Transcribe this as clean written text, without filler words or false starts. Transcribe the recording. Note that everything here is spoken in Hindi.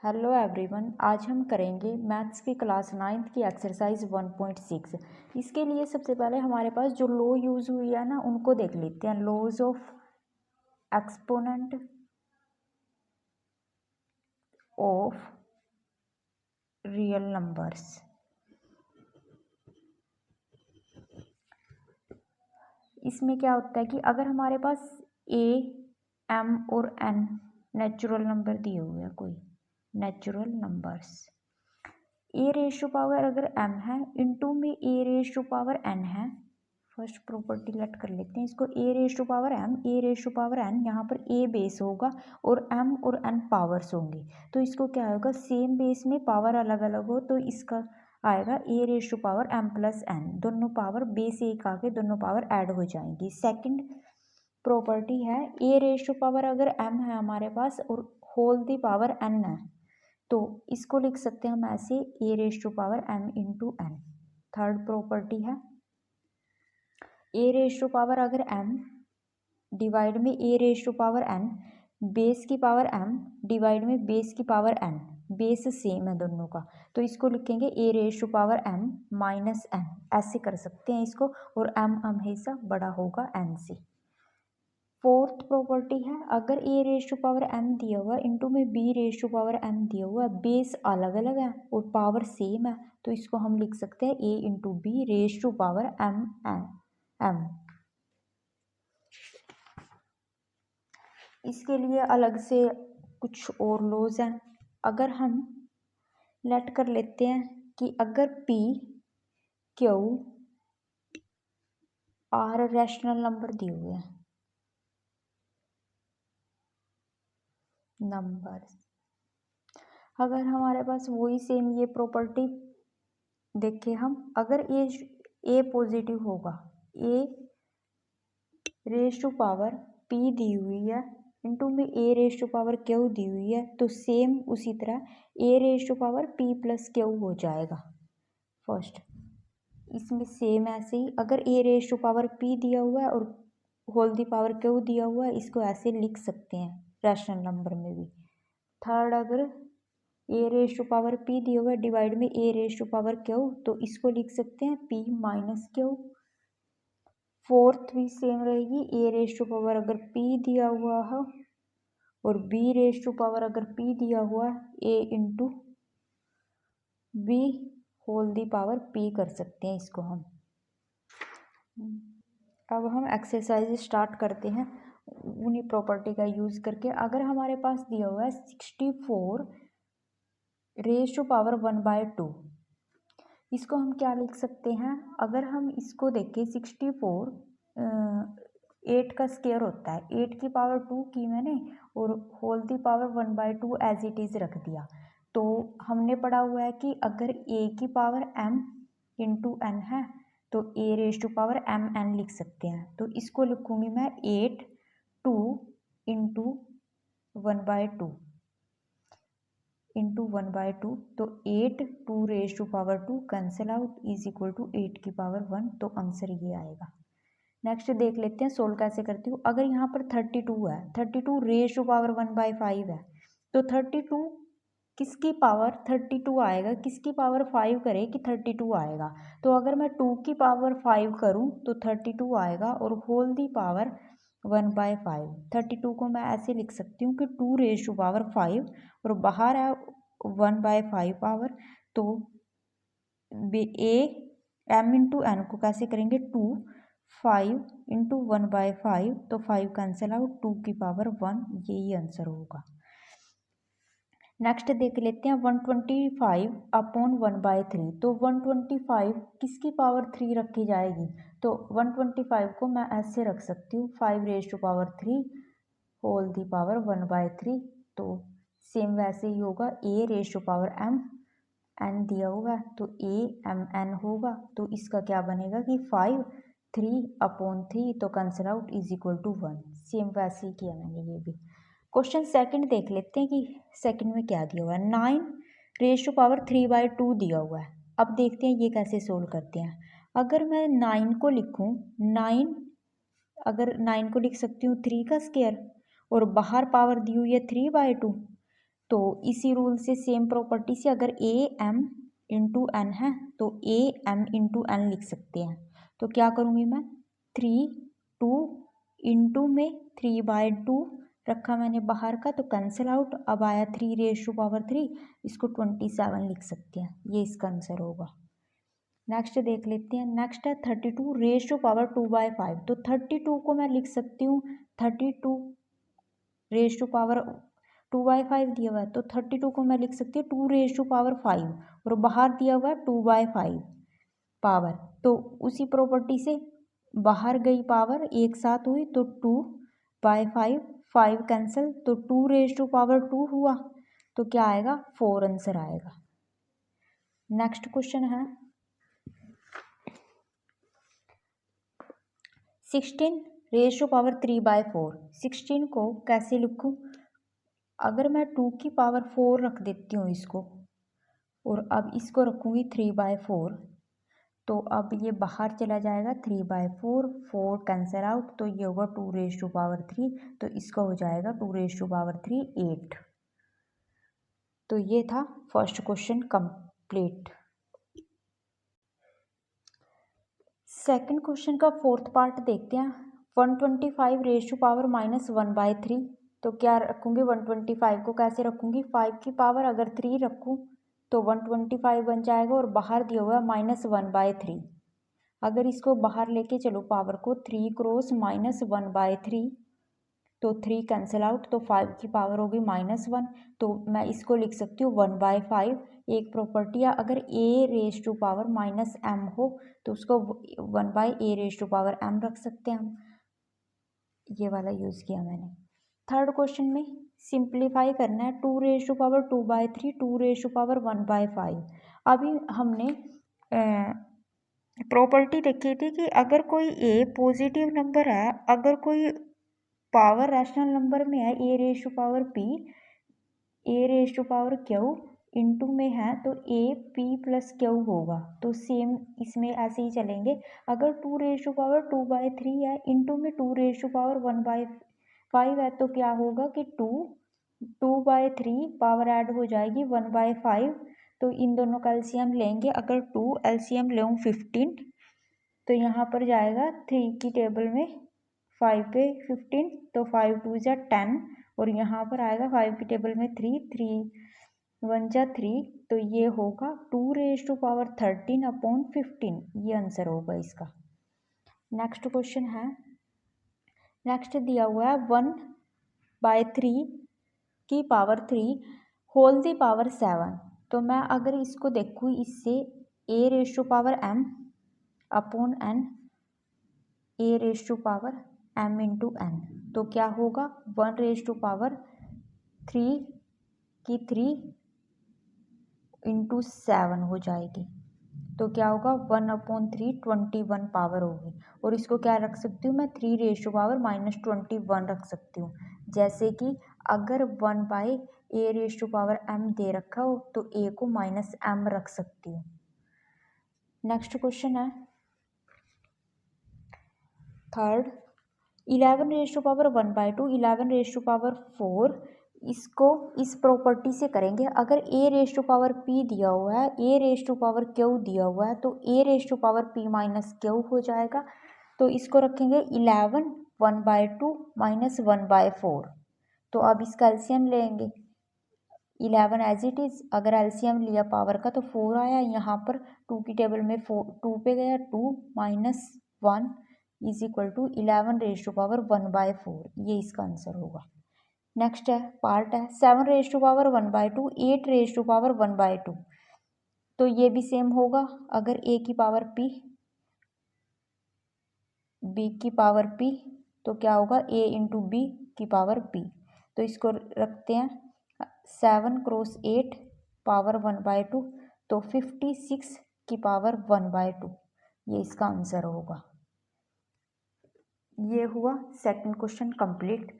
हेलो एवरीवन, आज हम करेंगे मैथ्स की क्लास 9th की एक्सरसाइज 1.6। इसके लिए सबसे पहले हमारे पास जो लॉ यूज़ हुई है ना उनको देख लेते हैं। Laws of exponent of real numbers. इसमें क्या होता है कि अगर हमारे पास ए, एम और एन नेचुरल नंबर दिए हुए हैं, कोई natural numbers, A ratio power अगर m है इनटू में ए रेशो पावर n है। फर्स्ट प्रॉपर्टी लेट कर लेते हैं इसको, A ratio power m, A ratio power n। यहाँ पर a बेस होगा और m और n पावर्स होंगे, तो इसको क्या होगा, सेम बेस में पावर अलग अलग हो तो इसका आएगा A ratio power m plus n। दोनों पावर बेस एक आके दोनों पावर ऐड हो जाएंगी। सेकंड प्रॉपर्टी है ए रेशो पावर अगर m है हमारे पास और होल दी पावर n है, तो इसको लिख सकते हैं हम ऐसे, A raise to power m into N. Third property है ए रेश टू पावर अगर m डिवाइड में A raise to power n, base की पावर m डिवाइड में बेस की पावर n, बेस सेम है दोनों का, तो इसको लिखेंगे A raise to power m minus n। ऐसे कर सकते हैं इसको, और m हमेशा बड़ा होगा n से। फोर्थ प्रॉपर्टी है अगर ए रेश टू पावर m दिया हुआ है इंटू में B raise to power m दिया हुआ है, बेस अलग अलग है और पावर सेम है, तो इसको हम लिख सकते हैं a into B raise to power m। इसके लिए अलग से कुछ और लॉज हैं। अगर हम लेट कर लेते हैं कि अगर p q r rational number दिए हुए हैं, नंबर्स, अगर हमारे पास वही सेम ये प्रॉपर्टी देखें हम, अगर ए पॉजिटिव होगा, ए रेश टू पावर पी दी हुई है इंटू में A raise to power Q दी हुई है, तो सेम उसी तरह A raise to power P plus Q हो जाएगा। फर्स्ट इसमें सेम ऐसे ही, अगर ए रेश टू पावर पी दिया हुआ है और होल दी पावर क्यू दिया हुआ है, इसको ऐसे लिख सकते हैं रैशनल नंबर में भी। थर्ड अगर ए रेश टू पावर पी दिया हुआ है डिवाइड में A raise to power Q, तो इसको लिख सकते हैं पी माइनस क्यू। फोर्थ भी सेम रहेगी, ए रेश टू पावर अगर पी दिया हुआ है और बी रेश टू पावर अगर पी दिया हुआ है, A into B whole the power P कर सकते हैं इसको हम। अब हम एक्सरसाइज स्टार्ट करते हैं उन्हीं प्रॉपर्टी का यूज़ करके। अगर हमारे पास दिया हुआ है 64 रेज टू पावर 1/2, इसको हम क्या लिख सकते हैं, अगर हम इसको देखें 64 8 का स्क्वायर होता है, 8 की पावर 2 की मैंने और whole the power 1/2 as it is रख दिया। तो हमने पढ़ा हुआ है कि अगर a की पावर m इंटू n है तो a raise to power m n लिख सकते हैं, तो इसको लिखूंगी मैं 8 2 इंटू 1/2 इंटू 1/2, तो 8 2 raise to power 2 cancel out is equal to 8 की पावर 1, तो आंसर ये आएगा। नेक्स्ट देख लेते हैं सोल्व कैसे करती हूँ। अगर यहाँ पर 32 है, 32 रेज टू पावर 1/5 है, तो 32 किसकी पावर 32 आएगा, किसकी पावर 5 करे कि 32 आएगा, तो अगर मैं 2 की पावर 5 करूँ तो 32 आएगा और होल दी पावर 1/5। 32 को मैं ऐसे लिख सकती हूँ कि 2 रेज टू पावर 5 और बाहर है 1/5 पावर, तो ए एम इंटू एन को कैसे करेंगे 2 5 इंटू 1/5, तो 5 कैंसिल आउट 2 की पावर 1, यही आंसर होगा। नेक्स्ट देख लेते हैं 125 अपॉन 1/3, तो 125 किसकी पावर 3 रखी जाएगी, तो 125 को मैं ऐसे रख सकती हूँ 5 raise to power 3 whole the power 1/3, तो सेम वैसे ही होगा A raise to power m, n दिया होगा तो a m n होगा, तो इसका क्या बनेगा कि 5 3 अपॉन 3, तो cancel out is equal to 1। Same वैसे ही किया मैंने ये भी। क्वेश्चन सेकंड देख लेते हैं कि सेकंड में क्या दिया हुआ है। 9 रेज टू पावर 3/2 दिया हुआ है। अब देखते हैं ये कैसे सोल्व करते हैं। अगर मैं 9 को लिखूं, 9 अगर 9 को लिख सकती हूँ 3 का स्क्वायर और बाहर पावर दी हुई है 3/2, तो इसी रूल से सेम प्रॉपर्टी से अगर ए एम इंटू एन है तो ए एम इंटू एन लिख सकते हैं। तो क्या करूँगी मैं 3 2 इंटू में 3/2 रखा मैंने बाहर का तो कैंसिल आउट, अब आया 3^3 इसको 27 लिख सकते हैं, ये इसका आंसर होगा। नेक्स्ट देख लेते हैं। नेक्स्ट है 32^2/5 तो 32 को मैं लिख सकती हूँ 32^2/5 दिया हुआ है तो 32 को मैं लिख सकती हूँ 2^5 और बाहर दिया हुआ है 2/5 पावर। तो उसी प्रॉपर्टी से बाहर गई पावर एक साथ हुई तो 2/5 5 कैंसिल तो 2^2 हुआ तो क्या आएगा 4 आंसर आएगा। नेक्स्ट क्वेश्चन है 16^3/4 16 को कैसे लिखूं? अगर मैं 2 की पावर 4 रख देती हूँ इसको और अब इसको रखूँगी 3/4 तो अब ये बाहर चला जाएगा 3/4 4 कैंसिल आउट तो ये होगा 2^3 तो इसका हो जाएगा 2^3 8। तो ये था first question complete. Second question का फोर्थ पार्ट देखते हैं। 125^-1/3 तो क्या रखूँगी 125 को कैसे रखूँगी 5 की पावर अगर 3 रखूँ तो 125 बन जाएगा और बाहर दिया हुआ है -1/3। अगर इसको बाहर लेके चलो पावर को 3 क्रॉस -1/3 तो 3 कैंसिल आउट तो 5 की पावर होगी -1 तो मैं इसको लिख सकती हूँ 1/5। एक प्रॉपर्टी है अगर a⁻m हो तो उसको 1/a⁻m रख सकते हैं हम, ये वाला यूज़ किया मैंने। थर्ड क्वेश्चन में सिंप्लीफाई करना है 2^2/3 2^1/5। अभी हमने प्रॉपर्टी देखी थी कि अगर कोई a पॉजिटिव नंबर है, अगर कोई पावर रैशनल नंबर में है a⁻q इंटू में है तो a p+q होगा। तो सेम इसमें ऐसे ही चलेंगे। अगर 2^2/3 है इंटू में 2^1/5 है तो क्या होगा कि 2/3 पावर ऐड हो जाएगी 1/5 तो इन दोनों का एलसीएम लेंगे। अगर 2 एलसीएम लूँ 15 तो यहाँ पर जाएगा 3 की टेबल में 5 पे 15 तो 5 2 जा 10 और यहाँ पर आएगा 5 की टेबल में 3 1 जा 3 तो ये होगा 2^13/15 ये आंसर होगा इसका। नेक्स्ट क्वेश्चन है। नेक्स्ट दिया हुआ है 1/3 की पावर 3 होल दी पावर 7 तो मैं अगर इसको देखूँ इससे a⁻m/n a⁻m तो क्या होगा 1/3 की 3 × 7 हो जाएगी तो क्या होगा 1/3 21 पावर होगी और इसको क्या रख सकती हूँ मैं 3^-21 रख सकती हूँ। जैसे कि अगर 1/a⁻m दे रखा हो तो a को -m रख सकती हूँ। नेक्स्ट क्वेश्चन है थर्ड 11^1/2 11^4 इसको इस प्रॉपर्टी से करेंगे। अगर a⁻p दिया हुआ है a⁻q दिया हुआ है तो a⁻p-q हो जाएगा तो इसको रखेंगे 11 1/2 -1/4 तो अब इसका एलसीएम लेंगे 11 एज इट इज़। अगर एलसीएम लिया पावर का तो 4 आया, यहाँ पर 2 की टेबल में 2 पे गया 2 - 1 इज इक्वल टू 11^1/4 ये इसका आंसर होगा। नेक्स्ट है पार्ट है 7^1/2 8^1/2 तो ये भी सेम होगा। अगर a की पावर p b की पावर p तो क्या होगा a × b की पावर p तो इसको रखते हैं 7 × 8 पावर 1/2 तो 56 की पावर 1/2 ये इसका आंसर होगा। ये हुआ सेकंड क्वेश्चन कंप्लीट।